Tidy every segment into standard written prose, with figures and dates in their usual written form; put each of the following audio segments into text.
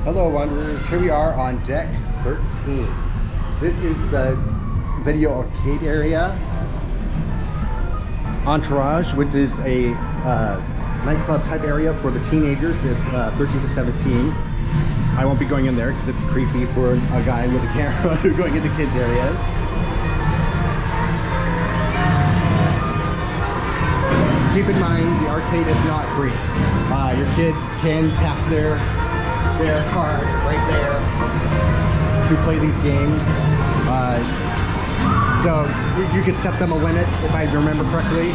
Hello Wanderers, here we are on deck 13. This is the video arcade area. Entourage, which is a nightclub type area for the teenagers, the 13 to 17. I won't be going in there because it's creepy for a guy with a camera going into kids areas. Keep in mind, the arcade is not free. Your kid can tap their card right there to play these games. So you could set them a limit if I remember correctly.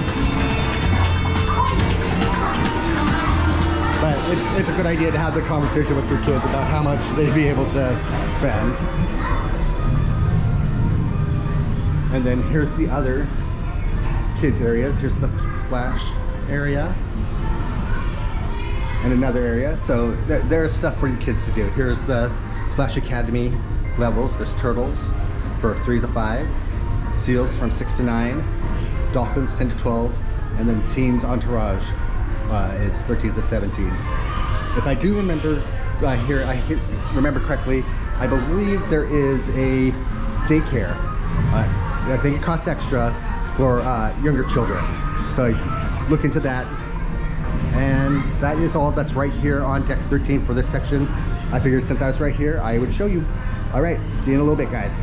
But it's a good idea to have the conversation with your kids about how much they'd be able to spend. And then here's the other kids areas. Here's the splash area and another area. So there's stuff for your kids to do. Here's the Splash Academy levels. There's turtles for 3 to 5, seals from 6 to 9, dolphins 10 to 12, and then teens Entourage is 13 to 17. If I do remember remember correctly, I believe there is a daycare. I think it costs extra for younger children. So look into that. And that is all that's right here on deck 13 for this section. I figured since I was right here, I would show you. All right, see you in a little bit, guys.